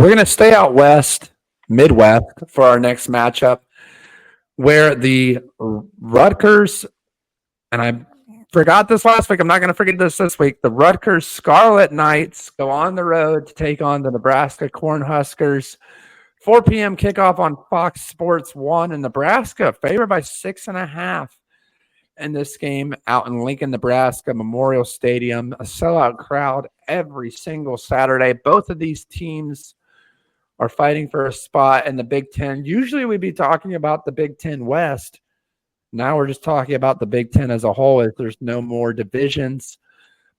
We're going to stay out west, Midwest, for our next matchup, where the Rutgers, and I forgot this last week, I'm not going to forget this week, the Rutgers Scarlet Knights go on the road to take on the Nebraska Cornhuskers. 4 p.m. kickoff on Fox Sports 1 in Nebraska, favored by 6.5 in this game out in Lincoln, Nebraska, Memorial Stadium. A sellout crowd every single Saturday. Both of these teams are fighting for a spot in the Big Ten. Usually we'd be talking about the Big Ten West. Now we're just talking about the Big Ten as a whole as there's no more divisions.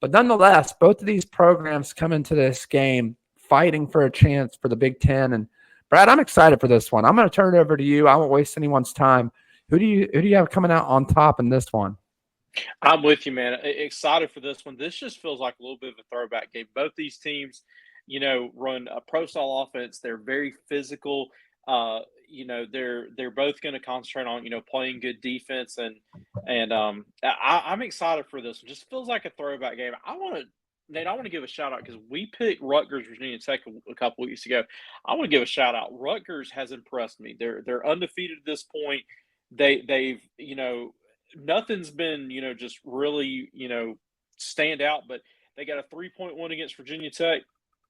But nonetheless, both of these programs come into this game fighting for a chance for the Big Ten. And Brad, I'm excited for this one. I'm going to turn it over to you. I won't waste anyone's time. Who do you have coming out on top in this one? I'm with you, man. Excited for this one. This just feels like a little bit of a throwback game. Both these teams, run a pro style offense. They're very physical. They're both going to concentrate on playing good defense, and I'm excited for this one. Just feels like a throwback game. Nate, I want to give a shout out because we picked Rutgers, Virginia Tech a couple weeks ago. I want to give a shout out. Rutgers has impressed me. They're undefeated at this point. They've nothing's been just really stand out, but they got a 3-point win against Virginia Tech,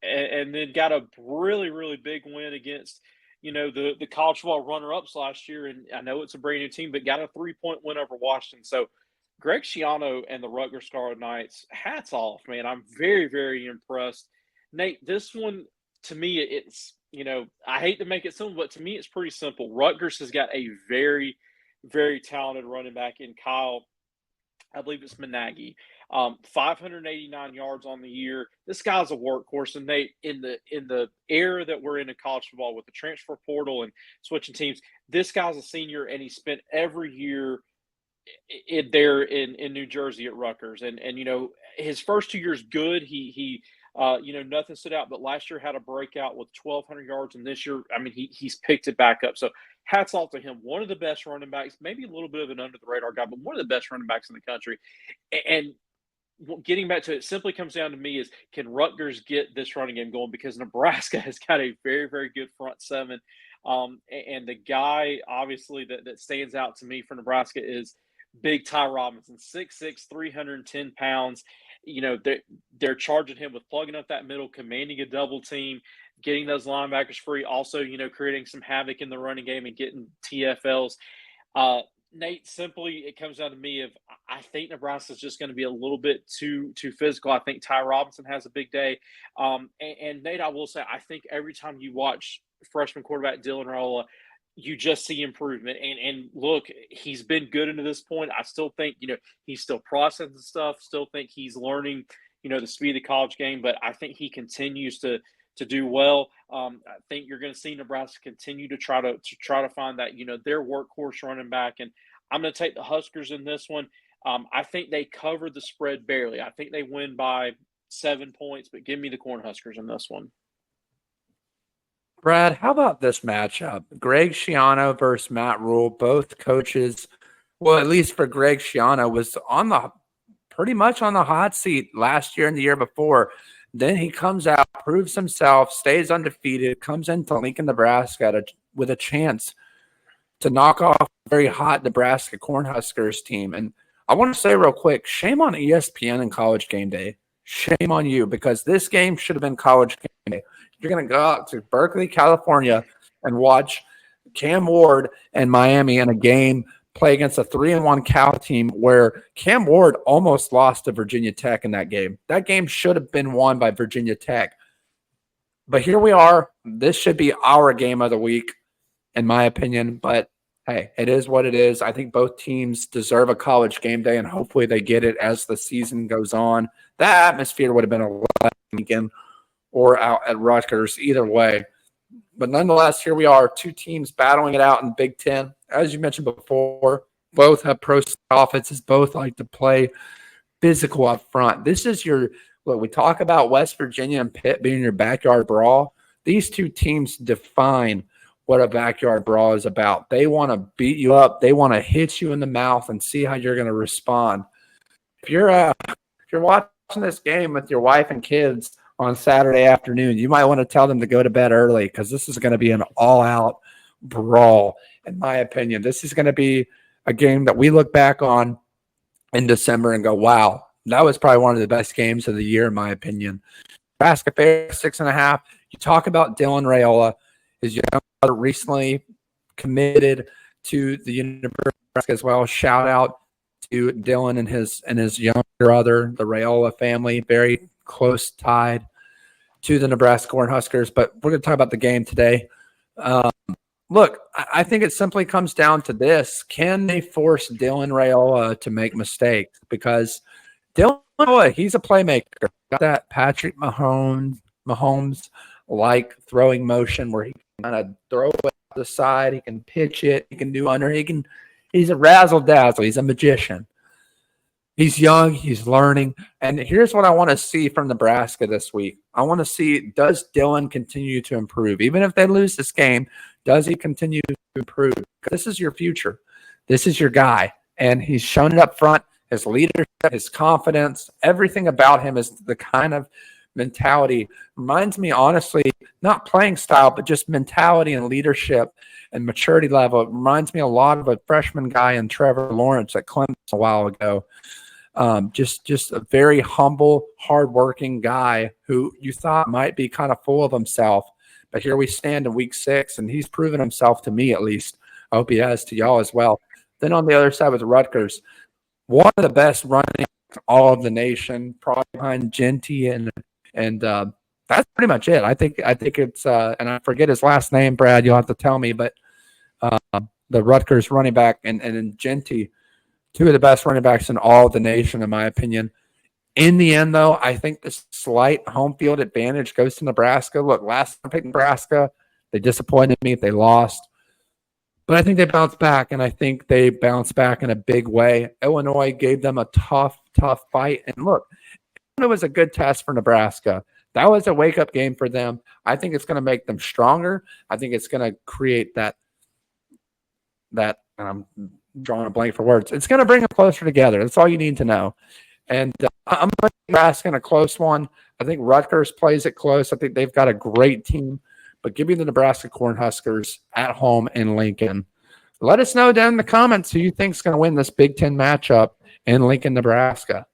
and then got a really, really big win against the college football runner-ups last year. And I know it's a brand new team, but got a 3-point win over Washington. So Greg Schiano and the Rutgers Scarlet Knights, hats off, man. I'm very, very impressed. Nate, this one, to me, it's, I hate to make it simple, but to me, it's pretty simple. Rutgers has got a very, very talented running back in Kyle. I believe it's Monangai. 589 yards on the year. This guy's a workhorse, and Nate, in the era that we're in college football with the transfer portal and switching teams, this guy's a senior, and he spent every year in New Jersey at Rutgers, and his first 2 years good. He nothing stood out, but last year had a breakout with 1,200 yards, and this year, I mean, he's picked it back up. So hats off to him. One of the best running backs, maybe a little bit of an under the radar guy, but one of the best running backs in the country. And getting back to it, simply comes down to me is, can Rutgers get this running game going? Because Nebraska has got a very, very good front seven. And the guy, obviously, that stands out to me for Nebraska is Big Ty Robinson, 6'6", 310 pounds. They're charging him with plugging up that middle, commanding a double team, getting those linebackers free, also, creating some havoc in the running game and getting TFLs. Nate, simply, it comes down to me of, I think Nebraska's just going to be a little bit too physical. I think Ty Robinson has a big day. And Nate, I will say, I think every time you watch freshman quarterback Dylan Raiola, you just see improvement. And look, he's been good into this point. I still think, he's still processing stuff, still think he's learning, the speed of the college game, but I think he continues to do well. I think you're going to see Nebraska continue to try to find that, their workhorse running back. And I'm going to take the Huskers in this one. I think they covered the spread barely. I think they win by 7 points, but give me the Cornhuskers in this one. Brad, how about this matchup? Greg Schiano versus Matt Rule. Both coaches, well, at least for Greg Schiano, was pretty much on the hot seat last year and the year before. Then he comes out, proves himself, stays undefeated, comes into Lincoln, Nebraska with a chance to knock off a very hot Nebraska Cornhuskers team. And I want to say real quick, shame on ESPN and College Game Day. Shame on you, because this game should have been College Game Day. You're going to go out to Berkeley, California, and watch Cam Ward and Miami in a game play against a 3-1 Cal team where Cam Ward almost lost to Virginia Tech in that game. That game should have been won by Virginia Tech. But here we are. This should be our game of the week, in my opinion. But, hey, it is what it is. I think both teams deserve a College Game Day, and hopefully they get it as the season goes on. That atmosphere would have been a lot again, or out at Rutgers, either way. But nonetheless, here we are, two teams battling it out in Big Ten. As you mentioned before, both have pro offenses, both like to play physical up front. This is look, we talk about West Virginia and Pitt being your backyard brawl. These two teams define what a backyard brawl is about. They want to beat you up. They want to hit you in the mouth and see how you're going to respond. If you're watching this game with your wife and kids, on Saturday afternoon. You might want to tell them to go to bed early because this is going to be an all-out brawl, in my opinion. This is going to be a game that we look back on in December and go, wow, that was probably one of the best games of the year, in my opinion. Nebraska Bears 6.5. You talk about Dylan Raiola. His young brother recently committed to the University of Nebraska as well. Shout out to Dylan and his younger brother, the Raiola family, very close tied to the Nebraska Cornhuskers. But we're going to talk about the game today. Look, I think it simply comes down to this. Can they force Dylan Raiola to make mistakes? Because Dylan Raiola, he's a playmaker. Got that Patrick Mahomes like throwing motion where he can kind of throw it to the side. He can pitch it. He can do under. He's a razzle dazzle. He's a magician. He's young. He's learning. And here's what I want to see from Nebraska this week. I want to see, does Dylan continue to improve? Even if they lose this game, does he continue to improve? This is your future. This is your guy. And he's shown it up front. His leadership, his confidence, everything about him is the kind of mentality. Reminds me, honestly, not playing style, but just mentality and leadership and maturity level. It reminds me a lot of a freshman guy in Trevor Lawrence at Clemson a while ago. Just a very humble, hardworking guy who you thought might be kind of full of himself. But here we stand in week 6, and he's proven himself to me at least. I hope he has to y'all as well. Then on the other side with Rutgers, one of the best running all of the nation, probably behind Genty, and that's pretty much it. I think it's and I forget his last name, Brad. You'll have to tell me, but the Rutgers running back and Genty, two of the best running backs in all of the nation, in my opinion. In the end, though, I think the slight home field advantage goes to Nebraska. Look, last time I picked Nebraska, they disappointed me. They lost. But I think they bounced back, and I think they bounced back in a big way. Illinois gave them a tough fight. And look, it was a good test for Nebraska. That was a wake-up game for them. I think it's going to make them stronger. I think it's going to create that I'm drawing a blank for words. It's going to bring them closer together. That's all you need to know. And I'm going to Nebraska in a close one. I think Rutgers plays it close. I think they've got a great team. But give me the Nebraska Cornhuskers at home in Lincoln. Let us know down in the comments who you think is going to win this Big Ten matchup in Lincoln, Nebraska.